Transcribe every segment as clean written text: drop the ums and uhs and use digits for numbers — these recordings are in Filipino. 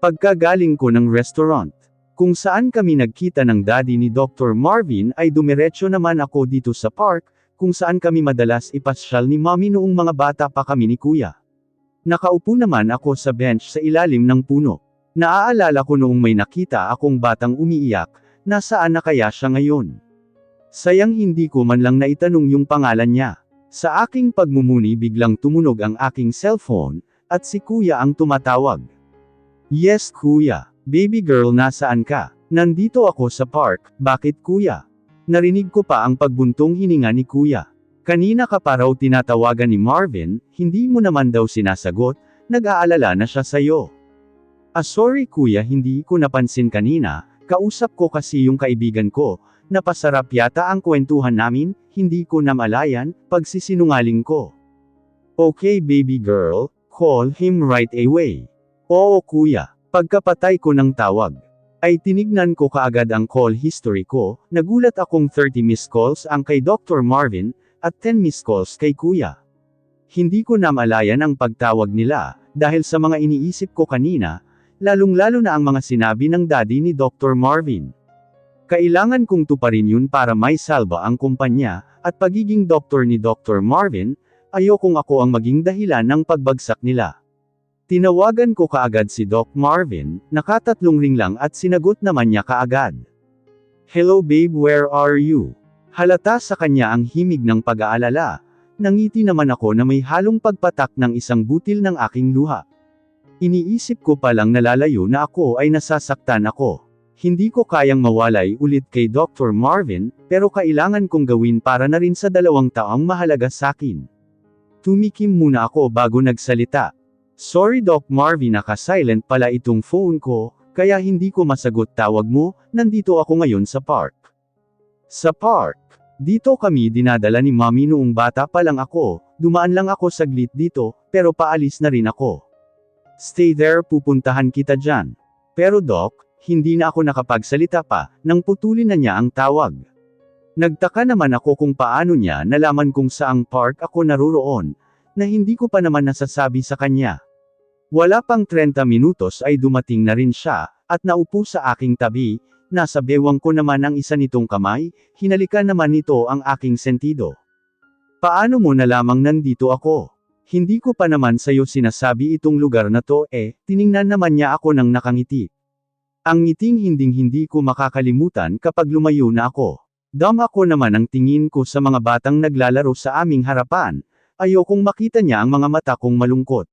Pagkagaling ko ng restaurant, kung saan kami nagkita ng daddy ni Dr. Marvin ay dumiretso naman ako dito sa park, kung saan kami madalas ipasyal ni mommy noong mga bata pa kami ni kuya. Nakaupo naman ako sa bench sa ilalim ng puno. Naaalala ko noong may nakita akong batang umiiyak, nasaan na kaya siya ngayon? Sayang hindi ko man lang naitanong yung pangalan niya. Sa aking pagmumuni biglang tumunog ang aking cellphone, at si kuya ang tumatawag. Yes kuya. Baby girl nasaan ka? Nandito ako sa park, bakit kuya? Narinig ko pa ang pagbuntong hininga ni kuya. Kanina ka pa raw tinatawagan ni Marvin, hindi mo naman daw sinasagot, nag-aalala na siya sayo. Sorry kuya hindi ko napansin kanina, kausap ko kasi yung kaibigan ko, napasarap yata ang kwentuhan namin, hindi ko namalayan, pagsisinungaling ko. Okay baby girl, call him right away. Oo kuya. Pagkapatay ko ng tawag, ay tinignan ko kaagad ang call history ko, nagulat akong 30 missed calls ang kay Dr. Marvin, at 10 missed calls kay kuya. Hindi ko namalayan ang pagtawag nila, dahil sa mga iniisip ko kanina, lalong-lalo na ang mga sinabi ng daddy ni Dr. Marvin. Kailangan kong tuparin yun para may salba ang kumpanya, at pagiging doktor ni Dr. Marvin, ayokong ako ang maging dahilan ng pagbagsak nila. Tinawagan ko kaagad si Doc Marvin, nakatatlong ring lang at sinagot naman niya kaagad. Hello babe where are you? Halata sa kanya ang himig ng pag-aalala, nangiti naman ako na may halong pagpatak ng isang butil ng aking luha. Iniisip ko palang nalalayo na ako ay nasasaktan ako. Hindi ko kayang mawalay ulit kay Dr. Marvin, pero kailangan kong gawin para na rin sa 2 taong mahalaga sakin. Tumikim muna ako bago nagsalita. Sorry Doc Marvin naka-silent pala itong phone ko, kaya hindi ko masagot tawag mo, nandito ako ngayon sa park. Sa park? Dito kami dinadala ni mommy noong bata pa lang ako, dumaan lang ako saglit dito, pero paalis na rin ako. Stay there pupuntahan kita dyan. Pero Doc, hindi na ako nakapagsalita pa, nang putulin na niya ang tawag. Nagtaka naman ako kung paano niya nalaman kung saang park ako naroroon, na hindi ko pa naman nasasabi sa kanya. Wala pang 30 minutos ay dumating na rin siya, at naupo sa aking tabi, nasa bewang ko naman ang isa nitong kamay, hinalikan naman nito ang aking sentido. Paano mo nalamang nandito ako? Hindi ko pa naman sayo sinasabi itong lugar na to tiningnan naman niya ako ng nakangiti. Ang ngiting hinding-hindi ko makakalimutan kapag lumayo na ako. Dama ko naman ang tingin ko sa mga batang naglalaro sa aming harapan, ayokong makita niya ang mga mata kong malungkot.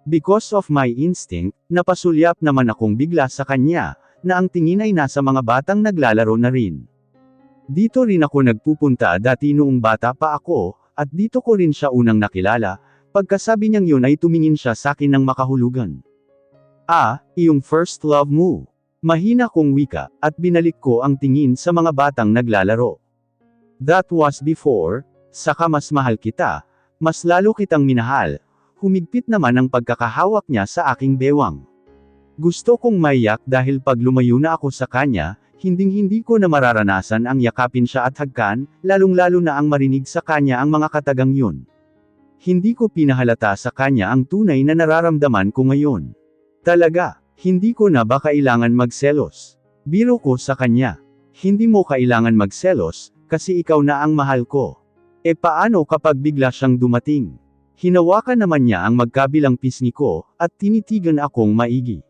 Because of my instinct, napasulyap naman akong bigla sa kanya, na ang tingin ay nasa mga batang naglalaro na rin. Dito rin ako nagpupunta dati noong bata pa ako, at dito ko rin siya unang nakilala, pagkasabi niyang yun ay tumingin siya sa akin ng makahulugan. Iyong first love mo. Mahina kong wika, at binalik ko ang tingin sa mga batang naglalaro. That was before, saka mas mahal kita, mas lalo kitang minahal. Humigpit naman ang pagkakahawak niya sa aking bewang. Gusto kong maiyak dahil pag lumayo na ako sa kanya, hinding-hindi ko na mararanasan ang yakapin siya at hagkan, lalong-lalo na ang marinig sa kanya ang mga katagang yun. Hindi ko pinahalata sa kanya ang tunay na nararamdaman ko ngayon. Talaga, hindi ko na ba kailangan magselos? Biro ko sa kanya. Hindi mo kailangan magselos, kasi ikaw na ang mahal ko. Paano kapag bigla siyang dumating? Hinawakan naman niya ang magkabilang pisngi ko, at tinitigan akong maigi.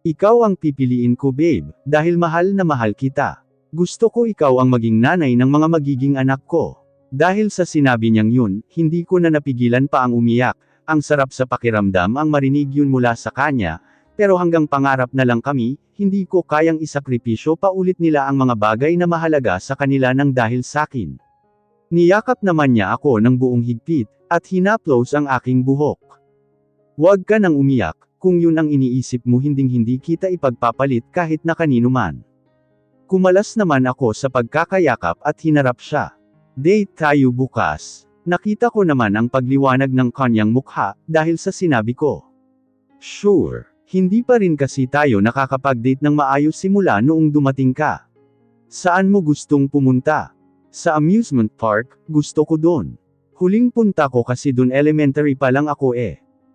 Ikaw ang pipiliin ko babe, dahil mahal na mahal kita. Gusto ko ikaw ang maging nanay ng mga magiging anak ko. Dahil sa sinabi niyang yun, hindi ko na napigilan pa ang umiyak, ang sarap sa pakiramdam ang marinig yun mula sa kanya, pero hanggang pangarap na lang kami, hindi ko kayang isakripisyo pa ulit nila ang mga bagay na mahalaga sa kanila nang dahil sakin. Niyakap naman niya ako ng buong higpit, at hinaplos ang aking buhok. Huwag ka nang umiyak, kung yun ang iniisip mo hinding-hindi kita ipagpapalit kahit na kanino man. Kumalas naman ako sa pagkakayakap at hinarap siya. Date tayo bukas. Nakita ko naman ang pagliwanag ng kanyang mukha, dahil sa sinabi ko. Sure, hindi pa rin kasi tayo nakakapag-date ng maayos simula noong dumating ka. Saan mo gustong pumunta? Sa amusement park, gusto ko doon. Huling punta ko kasi dun elementary pa lang ako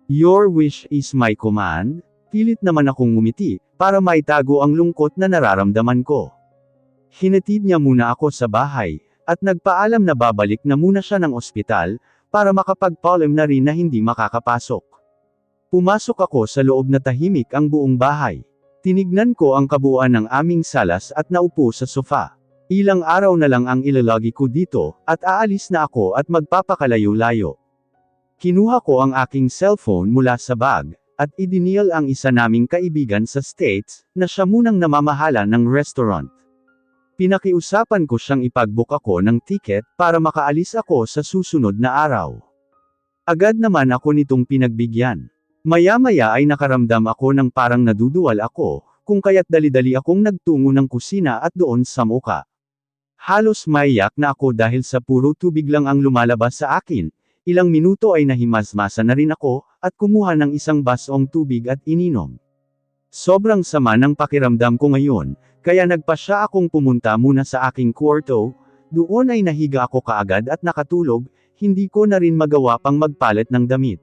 Your wish is my command? Pilit naman akong ngumiti, para maitago ang lungkot na nararamdaman ko. Hinatid niya muna ako sa bahay, at nagpaalam na babalik na muna siya ng ospital, para makapagpaalam na rin na hindi makakapasok. Pumasok ako sa loob na tahimik ang buong bahay. Tinignan ko ang kabuuan ng aming salas at naupo sa sofa. Ilang araw na lang ang ilalagi ko dito, at aalis na ako at magpapakalayo-layo. Kinuha ko ang aking cellphone mula sa bag, at idinial ang isa naming kaibigan sa States, na siya munang namamahala ng restaurant. Pinakiusapan ko siyang ipag-book ako ng ticket, para makaalis ako sa susunod na araw. Agad naman ako nitong pinagbigyan. Maya-maya ay nakaramdam ako ng parang naduduwal ako, kung kaya't dali-dali akong nagtungo ng kusina at doon sa muka. Halos maiyak na ako dahil sa puro tubig lang ang lumalabas sa akin. Ilang minuto ay nahimasmasa na rin ako, at kumuha ng isang basong tubig at ininom. Sobrang sama ng pakiramdam ko ngayon, kaya nagpasya akong pumunta muna sa aking kwarto. Doon ay nahiga ako kaagad at nakatulog, hindi ko na rin magawa pang magpalit ng damit.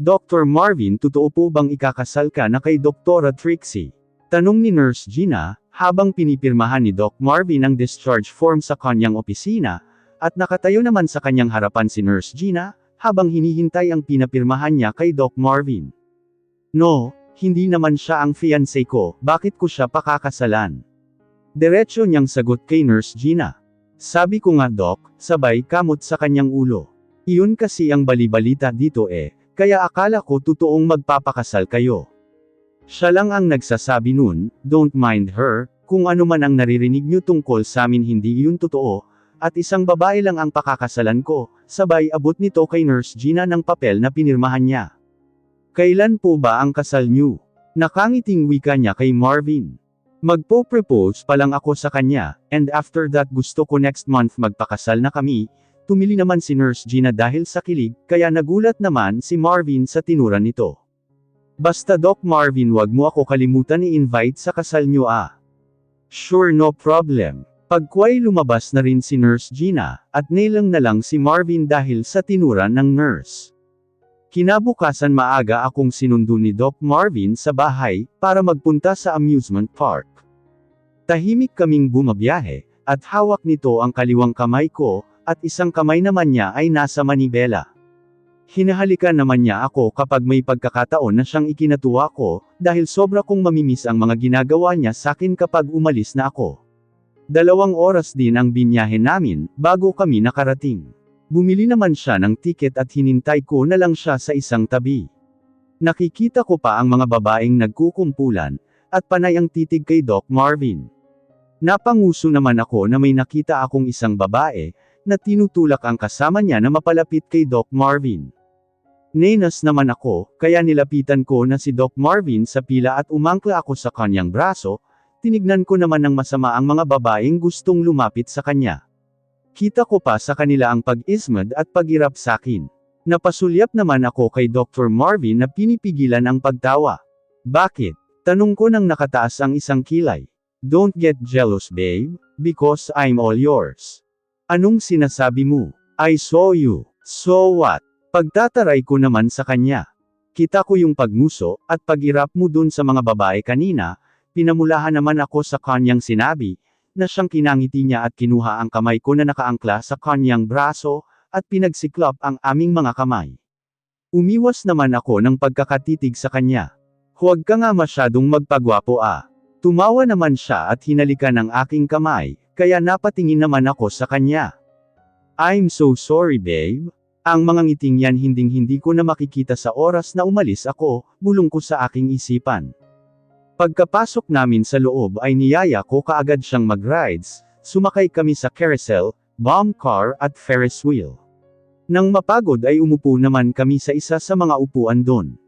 Dr. Marvin, totoo po bang ikakasal ka na kay Dr. Trixie? Tanong ni Nurse Gina, habang pinipirmahan ni Doc Marvin ang discharge form sa kanyang opisina, at nakatayo naman sa kanyang harapan si Nurse Gina, habang hinihintay ang pinapirmahan niya kay Doc Marvin. No, hindi naman siya ang fiancé ko, bakit ko siya pakakasalan? Diretso niyang sagot kay Nurse Gina. Sabi ko nga Doc, sabay kamot sa kanyang ulo. Iyon kasi ang balibalita dito kaya akala ko totoong magpapakasal kayo. Siya lang ang nagsasabi nun, don't mind her, kung ano man ang naririnig niyo tungkol sa amin hindi iyon totoo, at isang babae lang ang pakakasalan ko, sabay abot nito kay Nurse Gina ng papel na pinirmahan niya. Kailan po ba ang kasal niyo? Nakangiting wika niya kay Marvin. Magpo-propose pa lang ako sa kanya, and after that gusto ko next month magpakasal na kami. Tumili naman si Nurse Gina dahil sa kilig, kaya nagulat naman si Marvin sa tinura nito. Basta Doc Marvin, wag mo ako kalimutan i-invite sa kasal niyo Sure, no problem. Pagkway lumabas na rin si Nurse Gina, at nilang na lang si Marvin dahil sa tinura ng nurse. Kinabukasan maaga akong sinundo ni Doc Marvin sa bahay, para magpunta sa amusement park. Tahimik kaming bumabiyahe, at hawak nito ang kaliwang kamay ko, at isang kamay naman niya ay nasa manibela. Hinahalikan naman niya ako kapag may pagkakataon na siyang ikinatuwa ko, dahil sobra kong mamimiss ang mga ginagawa niya sakin kapag umalis na ako. 2 oras din ang binyahe namin, bago kami nakarating. Bumili naman siya ng tiket at hinintay ko na lang siya sa isang tabi. Nakikita ko pa ang mga babaeng nagkukumpulan, at panay ang titig kay Doc Marvin. Napanguso naman ako na may nakita akong isang babae, na tinutulak ang kasama niya na mapalapit kay Doc Marvin. Nenas naman ako, kaya nilapitan ko na si Doc Marvin sa pila at umangkla ako sa kanyang braso. Tinignan ko naman ng masama ang mga babaeng gustong lumapit sa kanya. Kita ko pa sa kanila ang pag-ismad at pag-irap sakin. Napasulyap naman ako kay Dr. Marvin na pinipigilan ang pagtawa. Bakit? Tanong ko nang nakataas ang isang kilay. Don't get jealous babe, because I'm all yours. Anong sinasabi mo? I saw you. So what? Pagtataray ko naman sa kanya. Kita ko yung pagmuso, at pag-irap mo dun sa mga babae kanina. Pinamulahan naman ako sa kanyang sinabi, na siyang kinangiti niya at kinuha ang kamay ko na nakaangkla sa kanyang braso, at pinagsiklop ang aming mga kamay. Umiwas naman ako ng pagkakatitig sa kanya. Huwag ka nga masyadong magpagwapo Tumawa naman siya at hinalikan ang aking kamay, kaya napatingin naman ako sa kanya. I'm so sorry babe. Ang mga ngiting yan hinding-hindi ko na makikita sa oras na umalis ako, bulong ko sa aking isipan. Pagkapasok namin sa loob ay niyaya ko kaagad siyang mag-rides, sumakay kami sa carousel, bomb car at Ferris wheel. Nang mapagod ay umupo naman kami sa isa sa mga upuan doon.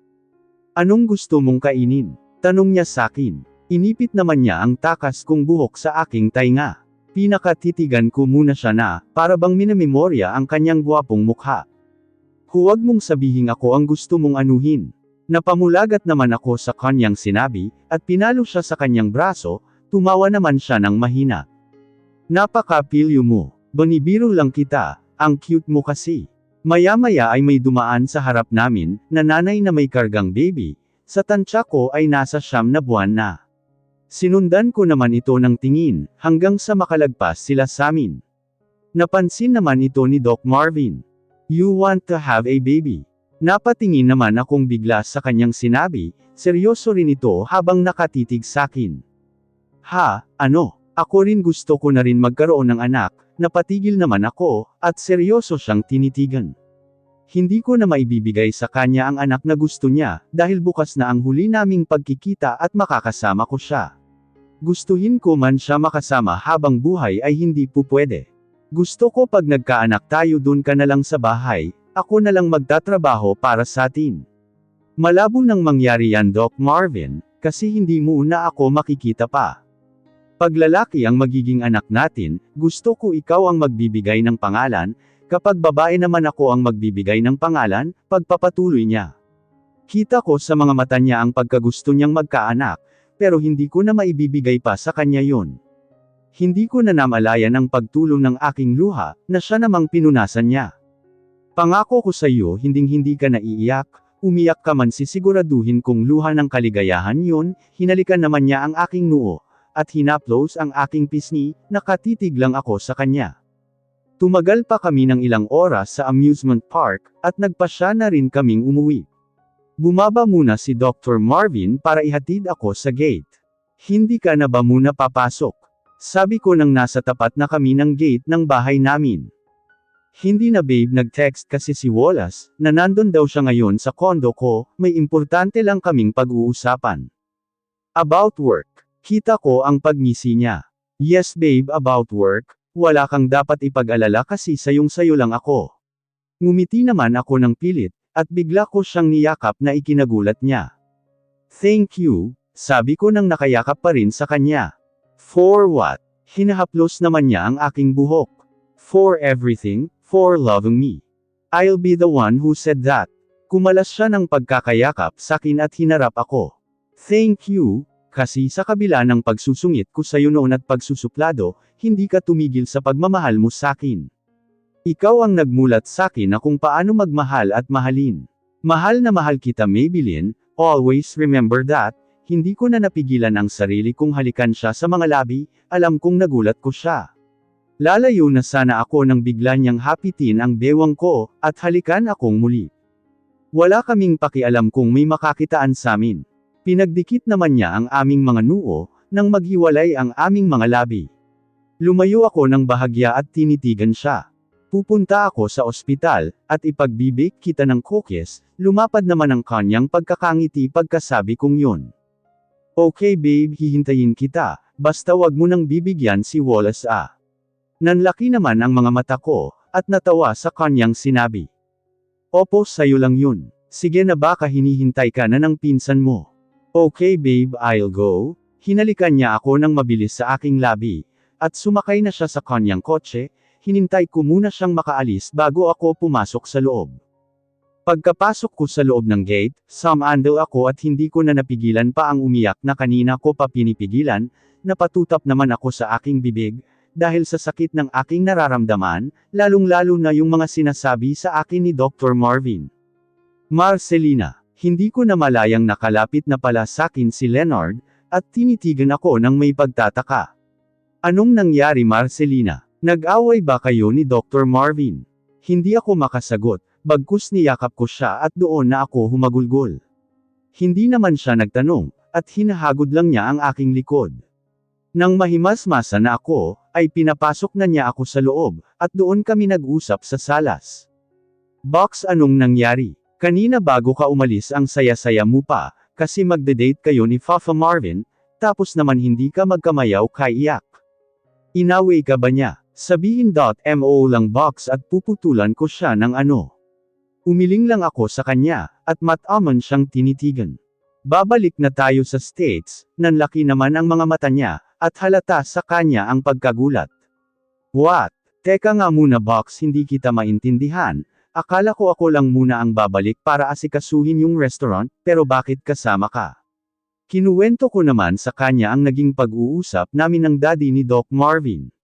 Anong gusto mong kainin? Tanong niya sakin. Inipit naman niya ang takas kong buhok sa aking tainga. Pinakatitigan ko muna siya na, para bang minamemorya ang kanyang gwapong mukha. Huwag mong sabihin ako ang gusto mong anuhin. Napamulagat naman ako sa kanyang sinabi, at pinalo siya sa kanyang braso, tumawa naman siya ng mahina. Napaka-pilyo mo. Banibiro lang kita, ang cute mo kasi. Maya-maya ay may dumaan sa harap namin, na nanay na may kargang baby, sa tansya ko ay nasa 9 na buwan na. Sinundan ko naman ito ng tingin, hanggang sa makalagpas sila samin. Napansin naman ito ni Doc Marvin. You want to have a baby? Napatingin naman akong bigla sa kanyang sinabi, seryoso rin ito habang nakatitig sakin. Ha, ano? Ako rin gusto ko na rin magkaroon ng anak, napatigil naman ako, at seryoso siyang tinitigan. Hindi ko na maibibigay sa kanya ang anak na gusto niya, dahil bukas na ang huli naming pagkikita at makakasama ko siya. Gustuhin ko man siya makasama habang buhay ay hindi po pwede. Gusto ko pag nagkaanak tayo dun ka na lang sa bahay, ako na lang magtatrabaho para sa atin. Malabo nang mangyari yan Doc Marvin, kasi hindi muna ako makikita pa. Pag lalaki ang magiging anak natin, gusto ko ikaw ang magbibigay ng pangalan, kapag babae naman ako ang magbibigay ng pangalan, pagpapatuloy niya. Kita ko sa mga mata niya ang pagkagusto niyang magkaanak, pero hindi ko na maibibigay pa sa kanya yon. Hindi ko na namalayan ang pagtulong ng aking luha, na siya namang pinunasan niya. Pangako ko sa iyo hinding-hindi ka naiiyak, umiyak ka man sisiguraduhin kong luha ng kaligayahan yon, hinalikan naman niya ang aking noo, at hinaplos ang aking pisngi, nakatitig lang ako sa kanya. Tumagal pa kami ng ilang oras sa amusement park, at nagpasya na rin kaming umuwi. Bumaba muna si Dr. Marvin para ihatid ako sa gate. Hindi ka na ba muna papasok? Sabi ko nang nasa tapat na kami ng gate ng bahay namin. Hindi na babe, nag-text kasi si Wallace, na nandun daw siya ngayon sa kondo ko, may importante lang kaming pag-uusapan. About work. Kita ko ang pagngisi niya. Yes babe, about work. Wala kang dapat ipag-alala kasi sayong-sayo lang ako. Ngumiti naman ako ng pilit, at bigla ko siyang niyakap na ikinagulat niya. Thank you, sabi ko nang nakayakap pa rin sa kanya. For what? Hinahaplos naman niya ang aking buhok. For everything, for loving me. I'll be the one who said that. Kumalas siya ng pagkakayakap sakin at hinarap ako. Thank you, kasi sa kabila ng pagsusungit ko sa'yo noon at pagsusuplado, hindi ka tumigil sa pagmamahal mo sakin. Ikaw ang nagmulat sakin na kung paano magmahal at mahalin. Mahal na mahal kita Maybelline, always remember that, hindi ko na napigilan ang sarili kong halikan siya sa mga labi, alam kong nagulat ko siya. Lalayo na sana ako nang bigla niyang hapitin ang bewang ko, at halikan akong muli. Wala kaming pakialam kung may makakitaan samin. Pinagdikit naman niya ang aming mga noo, nang maghiwalay ang aming mga labi. Lumayo ako ng bahagya at tinitigan siya. Pupunta ako sa ospital, at ipagbibig kita ng cookies, lumapad naman ang kanyang pagkakangiti pagkasabi kong yun. Okay babe, hihintayin kita, basta wag mo nang bibigyan si Wallace ah. Nanlaki naman ang mga mata ko, at natawa sa kanyang sinabi. Opo sayo lang yun, sige na baka hinihintay ka na ng pinsan mo. Okay babe, I'll go. Hinalikan niya ako ng mabilis sa aking labi, at sumakay na siya sa kanyang kotse, hinintay ko muna siyang makaalis bago ako pumasok sa loob. Pagkapasok ko sa loob ng gate, sumandal ako at hindi ko na napigilan pa ang umiyak na kanina ko pa pinipigilan, napatutap naman ako sa aking bibig, dahil sa sakit ng aking nararamdaman, lalong-lalo na yung mga sinasabi sa akin ni Dr. Marvin. Marcelina. Hindi ko na malayang nakalapit na pala sakin si Leonard, at tinitigan ako ng may pagtataka. Anong nangyari Marcelina? Nag-away ba kayo ni Dr. Marvin? Hindi ako makasagot, bagkus niyakap ko siya at doon na ako humagulgol. Hindi naman siya nagtanong, at hinahagod lang niya ang aking likod. Nang mahimasmasa na ako, ay pinapasok na niya ako sa loob, at doon kami nag-usap sa salas. Box, anong nangyari? Kanina bago ka umalis ang saya-saya mo pa, kasi magde-date kayo ni Papa Marvin, tapos naman hindi ka magkamayaw kaiyak. Inaway ka ba niya? Sabihin.mo lang box at puputulan ko siya ng ano. Umiling lang ako sa kanya, at mataman siyang tinitigan. Babalik na tayo sa States, nanlaki naman ang mga mata niya, at halata sa kanya ang pagkagulat. What? Teka nga muna box, hindi kita maintindihan. Akala ko ako lang muna ang babalik para asikasuhin yung restaurant, pero bakit kasama ka? Kinuwento ko naman sa kanya ang naging pag-uusap namin ng daddy ni Doc Marvin.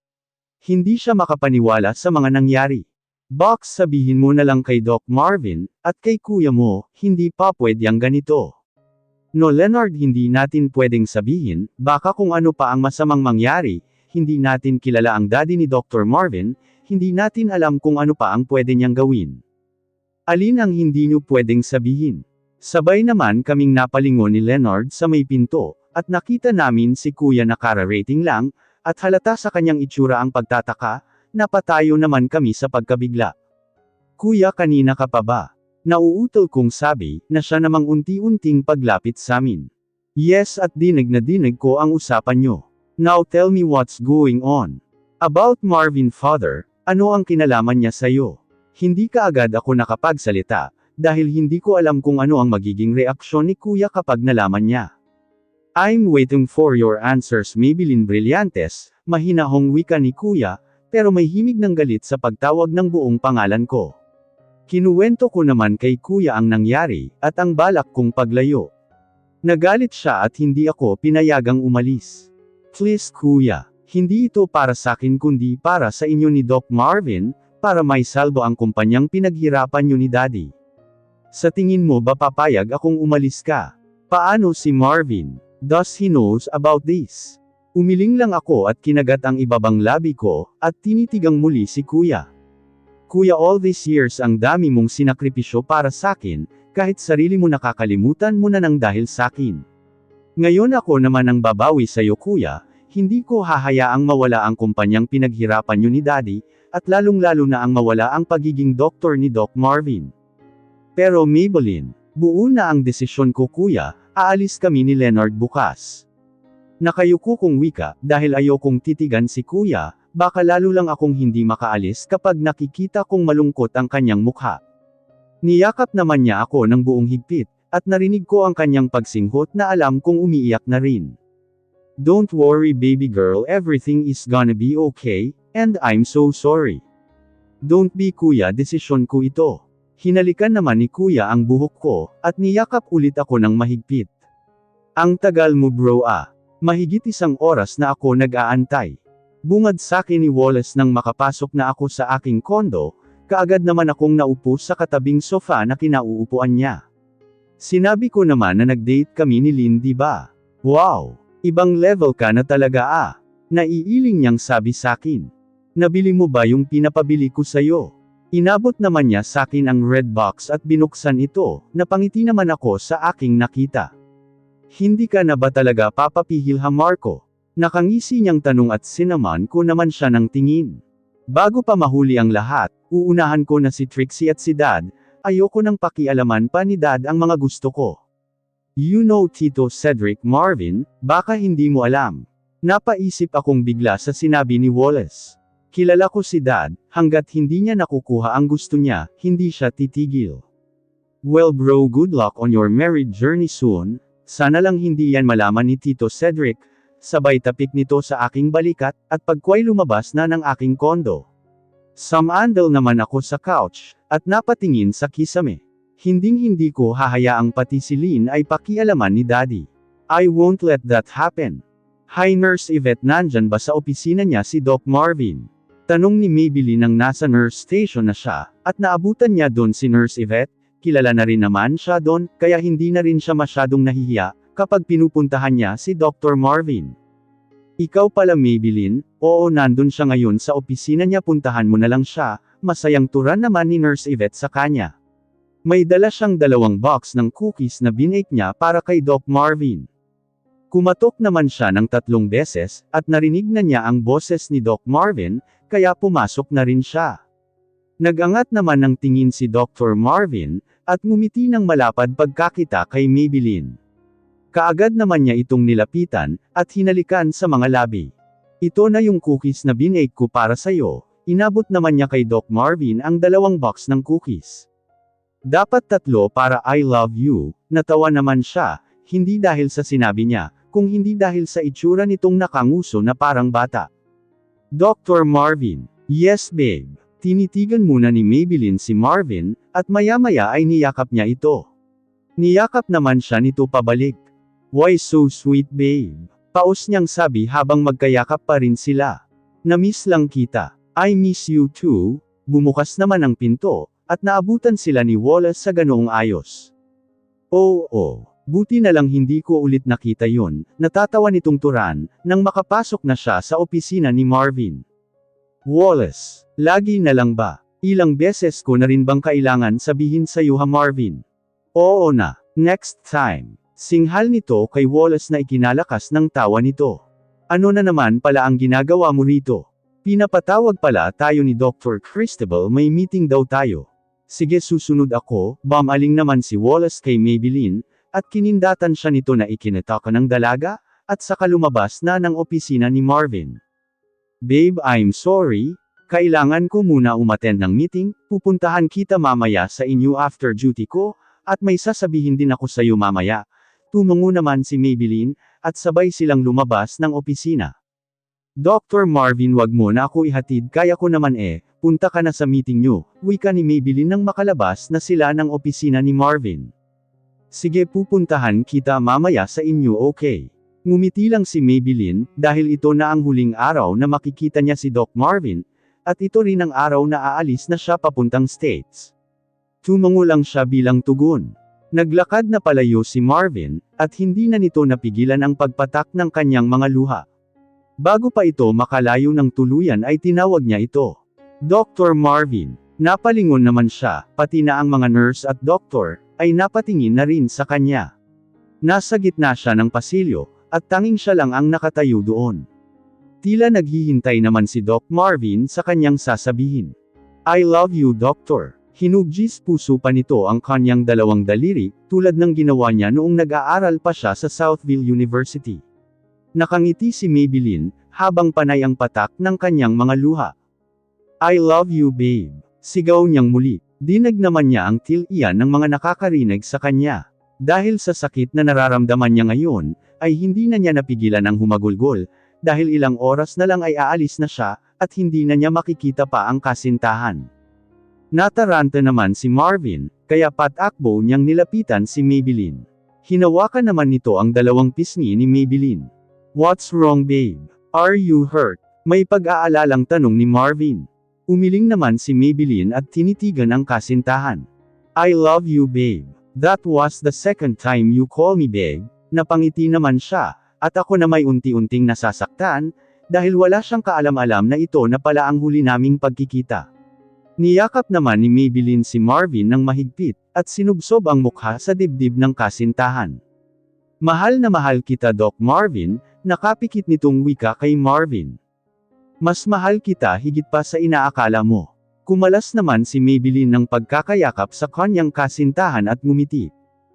Hindi siya makapaniwala sa mga nangyari. Box, sabihin mo na lang kay Doc Marvin, at kay kuya mo, hindi pa pwedeng ganito. No Leonard, hindi natin pwedeng sabihin, baka kung ano pa ang masamang mangyari, hindi natin kilala ang daddy ni Dr. Marvin, hindi natin alam kung ano pa ang pwede niyang gawin. Alin ang hindi niyo pwedeng sabihin? Sabay naman kaming napalingon ni Leonard sa may pinto, at nakita namin si kuya na kararating lang, at halata sa kanyang itsura ang pagtataka, napatayo naman kami sa pagkabigla. Kuya, kanina ka pa ba? Nauutol kong sabi, na siya namang unti-unting paglapit sa amin. Yes, at dinig na dinig ko ang usapan nyo. Now tell me what's going on. About Marvin, father, ano ang kinalaman niya sa'yo? Hindi kaagad ako nakapagsalita, dahil hindi ko alam kung ano ang magiging reaksyon ni kuya kapag nalaman niya. I'm waiting for your answers, Maybelline Brillantes, mahinahong wika ni kuya, pero may himig ng galit sa pagtawag ng buong pangalan ko. Kinuwento ko naman kay kuya ang nangyari, at ang balak kong paglayo. Nagalit siya at hindi ako pinayagang umalis. Please kuya, hindi ito para sa akin kundi para sa inyo ni Doc Marvin, para may salbo ang kumpanyang pinaghirapan niyo ni daddy. Sa tingin mo ba papayag akong umalis ka? Paano si Marvin? Does he knows about this? Umiling lang ako at kinagat ang ibabang labi ko, at tinitigang muli si kuya. Kuya, all these years ang dami mong sinakripisyo para sakin, kahit sarili mo nakakalimutan mo na ng dahil sakin. Ngayon ako naman ang babawi sa'yo kuya, hindi ko hahayaang mawala ang kumpanyang pinaghirapan niyo ni daddy, at lalong-lalo na ang mawala ang pagiging doktor ni Doc Marvin. Pero Maybelline, buo na ang desisyon ko kuya, aalis kami ni Leonard bukas. Nakayuko kong wika, dahil ayokong titigan si kuya, baka lalo lang akong hindi makaalis kapag nakikita kong malungkot ang kanyang mukha. Niyakap naman niya ako ng buong higpit, at narinig ko ang kanyang pagsinghot na alam kong umiiyak na rin. Don't worry baby girl, everything is gonna be okay, and I'm so sorry. Don't be kuya, desisyon ko ito. Hinalikan naman ni kuya ang buhok ko, at niyakap ulit ako ng mahigpit. Ang tagal mo bro ah. Mahigit 1 oras na ako nag-aantay. Bungad sa akin ni Wallace nang makapasok na ako sa aking kondo, kaagad naman akong naupo sa katabing sofa na kinauupuan niya. Sinabi ko naman na nag-date kami ni Lynn, di ba? Wow! Ibang level ka na talaga ah. Naiiling niyang sabi sakin. Nabili mo ba yung pinapabili ko sa'yo? Inabot naman niya sakin ang red box at binuksan ito, napangiti naman ako sa aking nakita. Hindi ka na ba talaga papapihil ha Marco? Nakangisi niyang tanong at sinaman ko naman siya ng tingin. Bago pa mahuli ang lahat, uunahan ko na si Trixie at si Dad, ayoko nang pakialaman pa ni Dad ang mga gusto ko. You know Tito Cedric Marvin, baka hindi mo alam. Napaisip akong bigla sa sinabi ni Wallace. Kilala ko si Dad, hanggat hindi niya nakukuha ang gusto niya, hindi siya titigil. Well bro, good luck on your married journey soon. Sana lang hindi yan malaman ni Tito Cedric, sabay tapik nito sa aking balikat, at pagkway lumabas na ng aking kondo. Samandal naman ako sa couch, at napatingin sa kisame. Hinding-hindi ko hahayaang pati si Lynn ay pakialaman ni Daddy. I won't let that happen. Hi Nurse Yvette, nandyan ba sa opisina niya si Doc Marvin? Tanong ni Maybelline nang nasa nurse station na siya, at naabutan niya doon si Nurse Yvette. Kilala na rin naman siya doon, kaya hindi na rin siya masyadong nahihiya, kapag pinupuntahan niya si Dr. Marvin. Ikaw pala Maybelline, oo nandun siya ngayon sa opisina niya, puntahan mo na lang siya, masayang turan naman ni Nurse Yvette sa kanya. May dala siyang 2 box ng cookies na binake niya para kay Doc Marvin. Kumatok naman siya ng 3 beses, at narinig na niya ang boses ni Doc Marvin, kaya pumasok na rin siya. Nagangat naman ng tingin si Dr. Marvin, at ngumiti ng malapad pagkakita kay Maybelline. Kaagad naman niya itong nilapitan, at hinalikan sa mga labi. Ito na yung cookies na binake ko para sa'yo. Inabot naman niya kay Doc Marvin ang 2 box ng cookies. Dapat 3 para I love you, natawa naman siya, hindi dahil sa sinabi niya, kung hindi dahil sa itsura nitong nakanguso na parang bata. Dr. Marvin, yes babe. Tinitigan muna ni Maybelline si Marvin, at maya-maya ay niyakap niya ito. Niyakap naman siya nito pabalik. Why so sweet babe? Paus niyang sabi habang magkayakap pa rin sila. Na-miss lang kita. I miss you too. Bumukas naman ang pinto, at naabutan sila ni Wallace sa ganoong ayos. Oo. Buti na lang hindi ko ulit nakita yon, natatawa nitong Turan, nang makapasok na siya sa opisina ni Marvin. Wallace, lagi na lang ba? Ilang beses ko na rin bang kailangan sabihin sa'yo ha Marvin? Oo na, next time. Singhal nito kay Wallace na ikinalakas ng tawa nito. Ano na naman pala ang ginagawa mo rito? Pinapatawag pala tayo ni Dr. Cristobal, may meeting daw tayo. Sige susunod ako, bumaling naman si Wallace kay Maybelline, at kinindatan siya nito na ikinataka ng dalaga, at saka lumabas na ng opisina ni Marvin. Babe, I'm sorry, kailangan ko muna umattend ng meeting, pupuntahan kita mamaya sa inyo after duty ko, at may sasabihin din ako sa'yo mamaya. Tumungo naman si Maybelline, at sabay silang lumabas ng opisina. Dr. Marvin, wag mo na ako ihatid, kaya ko naman punta ka na sa meeting nyo, wika ni Maybelline nang makalabas na sila ng opisina ni Marvin. Sige pupuntahan kita mamaya sa inyo, okay. Ngumiti lang si Maybelline, dahil ito na ang huling araw na makikita niya si Doc Marvin, at ito rin ang araw na aalis na siya papuntang States. Tumungo lang siya bilang tugon. Naglakad na palayo si Marvin, at hindi na nito napigilan ang pagpatak ng kanyang mga luha. Bago pa ito makalayo ng tuluyan ay tinawag niya ito. Dr. Marvin. Napalingon naman siya, pati na ang mga nurse at doktor, ay napatingin na rin sa kanya. Nasa gitna siya ng pasilyo, at tanging siya lang ang nakatayo doon. Tila naghihintay naman si Doc Marvin sa kanyang sasabihin. I love you doctor. Hinugjis puso pa nito ang kanyang dalawang daliri, tulad ng ginawa niya noong nag-aaral pa siya sa Southville University. Nakangiti si Maybelline, habang panay ang patak ng kanyang mga luha. I love you babe. Sigaw niyang muli. Dinag naman niya ang til-iyan ng mga nakakarinig sa kanya. Dahil sa sakit na nararamdaman niya ngayon, ay hindi na niya napigilan ang humagulgol, dahil ilang oras na lang ay aalis na siya, at hindi na niya makikita pa ang kasintahan. Nataranta naman si Marvin, kaya patakbo niyang nilapitan si Maybelline. Hinawakan naman nito ang dalawang pisngi ni Maybelline. What's wrong babe? Are you hurt? May pag-aalalang tanong ni Marvin. Umiling naman si Maybelline at tinitigan ang kasintahan. I love you babe. That was the second time you call me babe. Napangiti naman siya, at ako na may unti-unting nasasaktan, dahil wala siyang kaalam-alam na ito na pala ang huli naming pagkikita. Niyakap naman ni Maybelline si Marvin ng mahigpit, at sinubsob ang mukha sa dibdib ng kasintahan. Mahal na mahal kita Doc Marvin, nakapikit nitong wika kay Marvin. Mas mahal kita higit pa sa inaakala mo. Kumalas naman si Maybelline ng pagkakayakap sa kanyang kasintahan at ngumiti.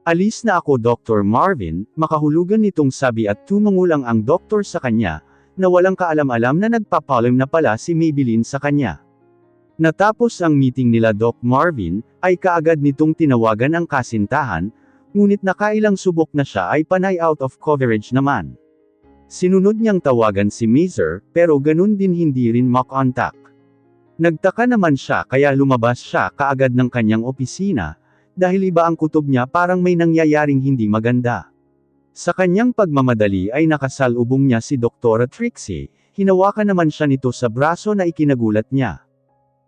Alis na ako Dr. Marvin, makahulugan nitong sabi at tumungo lang ang doktor sa kanya, na walang kaalam-alam na nagpapalim na pala si Maybelline sa kanya. Natapos ang meeting nila Doc Marvin, ay kaagad nitong tinawagan ang kasintahan, ngunit nakailang subok na siya ay panay out of coverage naman. Sinunod niyang tawagan si Mazer, pero ganun din hindi rin makontak. Nagtaka naman siya kaya lumabas siya kaagad ng kanyang opisina, dahil iba ang kutob niya parang may nangyayaring hindi maganda. Sa kanyang pagmamadali ay nakasalubong niya si Dr. Trixie, hinawakan naman siya nito sa braso na ikinagulat niya.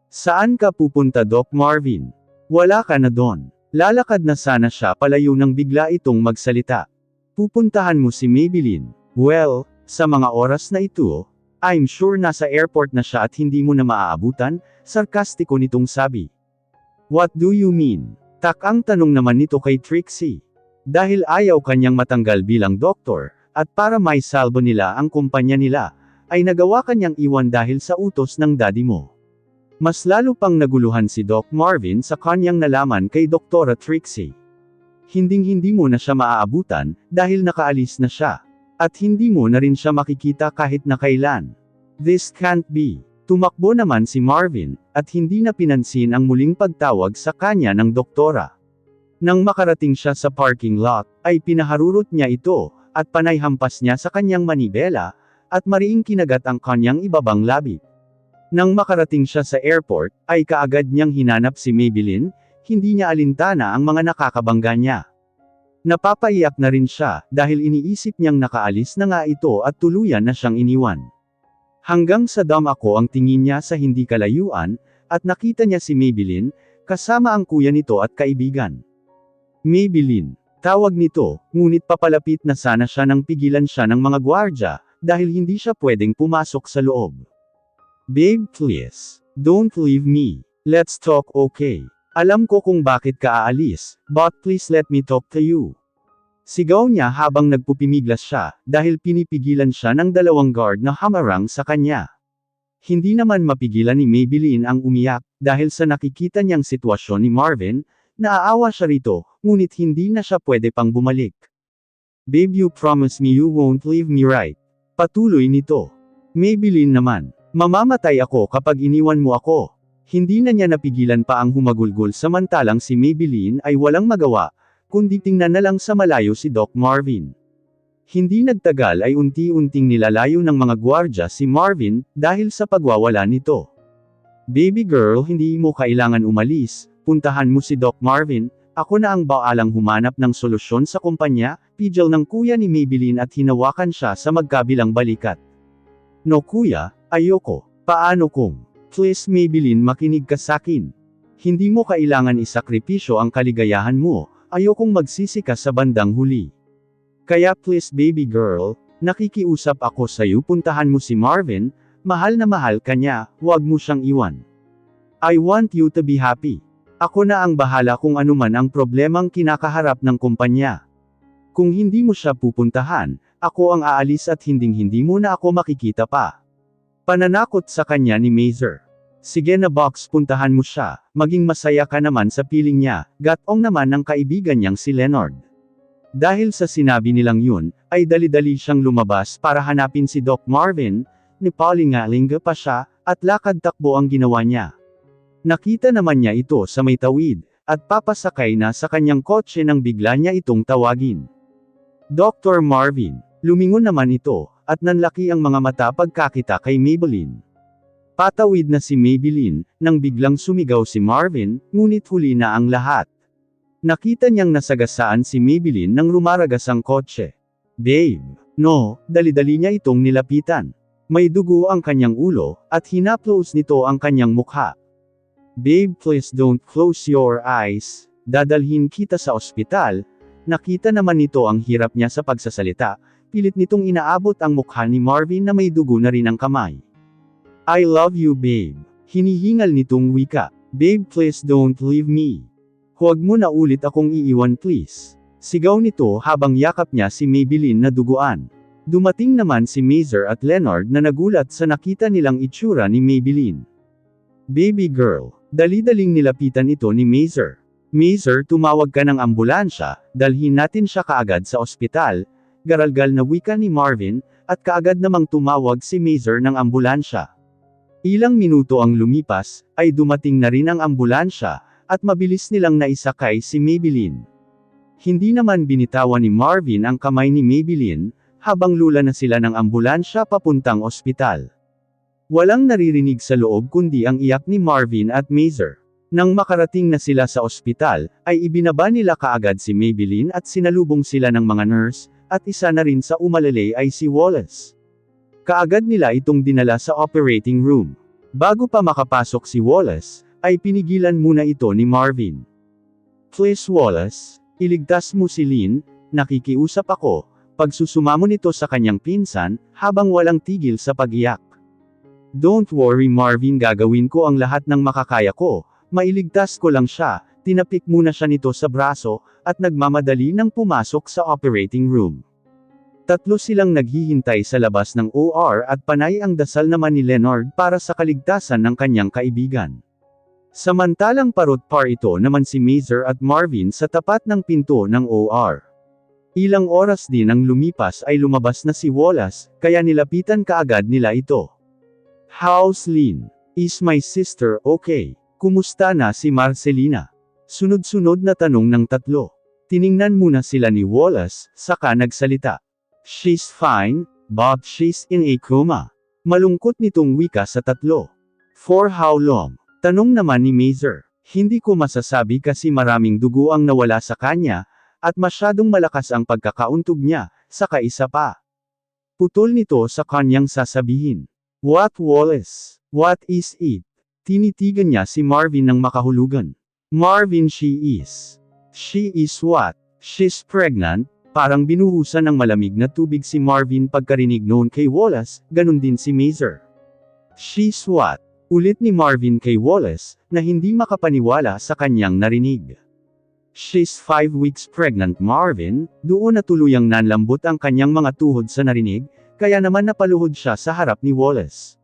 Saan ka pupunta Doc Marvin? Wala ka na doon. Lalakad na sana siya palayo nang bigla itong magsalita. Pupuntahan mo si Maybelline. Well, sa mga oras na ito, I'm sure nasa airport na siya at hindi mo na maaabutan, sarkastiko nitong sabi. What do you mean? Takang tanong naman nito kay Trixie. Dahil ayaw kanyang matanggal bilang doktor, at para may salbo nila ang kumpanya nila, ay nagawa kanyang iwan dahil sa utos ng daddy mo. Mas lalo pang naguluhan si Doc Marvin sa kanyang nalaman kay Dr. Trixie. Hinding-hindi mo na siya maaabutan, dahil nakaalis na siya. At hindi mo na rin siya makikita kahit na kailan. This can't be. Tumakbo naman si Marvin, at hindi na pinansin ang muling pagtawag sa kanya ng doktora. Nang makarating siya sa parking lot, ay pinaharurot niya ito, at panay hampas niya sa kanyang manibela, at mariing kinagat ang kanyang ibabang labi. Nang makarating siya sa airport, ay kaagad niyang hinanap si Maybelline, hindi niya alintana ang mga nakakabangga niya. Napapaiyak na rin siya, dahil iniisip niyang nakaalis na nga ito at tuluyan na siyang iniwan. Hanggang sa ako ang tingin niya sa hindi kalayuan, at nakita niya si Maybelline, kasama ang kuya nito at kaibigan. Maybelline, Tawag nito, ngunit papalapit na sana siya nang pigilan siya ng mga gwardya, dahil hindi siya pwedeng pumasok sa loob. Babe please, don't leave me. Let's talk okay? Alam ko kung bakit ka aalis, but please let me talk to you. Sigaw niya habang nagpupimiglas siya, dahil pinipigilan siya ng dalawang guard na hamarang sa kanya. Hindi naman mapigilan ni Maybelline ang umiyak, dahil sa nakikita niyang sitwasyon ni Marvin. Naaawa siya rito, ngunit hindi na siya pwede pang bumalik. Babe you promise me you won't leave me right? Patuloy nito. Maybelline naman, mamamatay ako kapag iniwan mo ako. Hindi na niya napigilan pa ang humagulgol samantalang si Maybelline ay walang magawa, kundi tingnan na lang sa malayo si Doc Marvin. Hindi nagtagal ay unti-unting nilalayo ng mga gwardya si Marvin, dahil sa pagwawala nito. Baby girl hindi mo kailangan umalis, puntahan mo si Doc Marvin, ako na ang baalang humanap ng solusyon sa kumpanya, pidgel ng kuya ni Maybelline at hinawakan siya sa magkabilang balikat. No kuya, ayoko, paano kung? Please Maybelline makinig ka sakin. Hindi mo kailangan isakripisyo ang kaligayahan mo, ayokong magsisi ka sa bandang huli. Kaya please baby girl, nakikiusap ako sa'yo puntahan mo si Marvin, mahal na mahal ka niya, huwag mo siyang iwan. I want you to be happy. Ako na ang bahala kung anuman ang problemang kinakaharap ng kumpanya. Kung hindi mo siya pupuntahan, ako ang aalis at hinding-hindi mo na ako makikita pa. Pananakot sa kanya ni Mazer. Sige na box puntahan mo siya, maging masaya ka naman sa piling niya, gatong naman ng kaibigan niyang si Leonard. Dahil sa sinabi nilang yun, ay dali-dali siyang lumabas para hanapin si Doc Marvin, nipalingalinga pa siya, at lakad-takbo ang ginawa niya. Nakita naman niya ito sa may tawid, at papasakay na sa kanyang kotse nang bigla niya itong tawagin. Dr. Marvin, lumingon naman ito, at nanlaki ang mga mata pagkakita kay Maybelline. Patawid na si Maybelline, nang biglang sumigaw si Marvin, ngunit huli na ang lahat. Nakita niyang nasagasaan si Maybelline nang rumaragas ang kotse. Babe, no, dali-dali niya itong nilapitan. May dugo ang kanyang ulo, at hinaplos nito ang kanyang mukha. Babe please don't close your eyes, dadalhin kita sa ospital. Nakita naman nito ang hirap niya sa pagsasalita, pilit nitong inaabot ang mukha ni Marvin na may dugo na rin ang kamay. I love you babe, hinihingal nitong wika. Babe please don't leave me. Huwag mo na ulit akong iiwan please. Sigaw nito habang yakap niya si Maybelline na duguan. Dumating naman si Mazer at Leonard na nagulat sa nakita nilang itsura ni Maybelline. Baby girl, dali-daling nilapitan ito ni Mazer. Mazer tumawag ka ng ambulansya, dalhin natin siya kaagad sa ospital. Garalgal na wika ni Marvin, at kaagad namang tumawag si Mazer ng ambulansya. Ilang minuto ang lumipas, ay dumating na rin ang ambulansya, at mabilis nilang naisakay si Maybelline. Hindi naman binitawan ni Marvin ang kamay ni Maybelline, habang lula na sila ng ambulansya papuntang ospital. Walang naririnig sa loob kundi ang iyak ni Marvin at Mazer. Nang makarating na sila sa ospital, ay ibinaba nila kaagad si Maybelline at sinalubong sila ng mga nurse, at isa na rin sa umalalay ay si Wallace. Kaagad nila itong dinala sa operating room. Bago pa makapasok si Wallace, ay pinigilan muna ito ni Marvin. Please Wallace, iligtas mo si Lynn, nakikiusap ako, pagsusumamo nito sa kanyang pinsan, habang walang tigil sa pag-iyak. Don't worry Marvin gagawin ko ang lahat ng makakaya ko, mailigtas ko lang siya, tinapik muna siya nito sa braso, at nagmamadali nang pumasok sa operating room. Tatlo silang naghihintay sa labas ng OR at panay ang dasal naman ni Leonard para sa kaligtasan ng kanyang kaibigan. Samantalang parot-par ito naman si Mazer at Marvin sa tapat ng pinto ng OR. Ilang oras din ang lumipas ay lumabas na si Wallace, kaya nilapitan kaagad nila ito. How's Lynn? Is my sister okay? Kumusta na si Marcelina? Sunod-sunod na tanong ng tatlo. Tiningnan muna sila ni Wallace, saka nagsalita. She's fine, but she's in a coma. Malungkot nitong wika sa tatlo. For how long? Tanong naman ni Mazer. Hindi ko masasabi kasi maraming dugo ang nawala sa kanya, at masyadong malakas ang pagkakauntog niya, saka isa pa. Putol nito sa kanyang sasabihin. What Wallace? What is it? Tinitigan niya si Marvin ng makahulugan. Marvin she is. She is what? She's pregnant, parang binuhusan ng malamig na tubig si Marvin pagkarinig noon kay Wallace, ganun din si Mazer. She's what? Ulit ni Marvin kay Wallace, na hindi makapaniwala sa kanyang narinig. She's 5 weeks pregnant Marvin, doon na tuluyang nanlambot ang kanyang mga tuhod sa narinig, kaya naman napaluhod siya sa harap ni Wallace.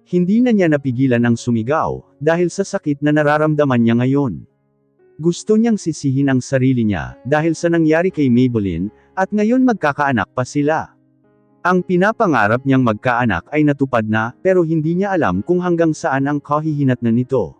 Hindi na niya napigilan ang sumigaw, dahil sa sakit na nararamdaman niya ngayon. Gusto niyang sisihin ang sarili niya, dahil sa nangyari kay Maybelline, at ngayon magkakaanak pa sila. Ang pinapangarap niyang magkaanak ay natupad na, pero hindi niya alam kung hanggang saan ang kahihinatnan nito.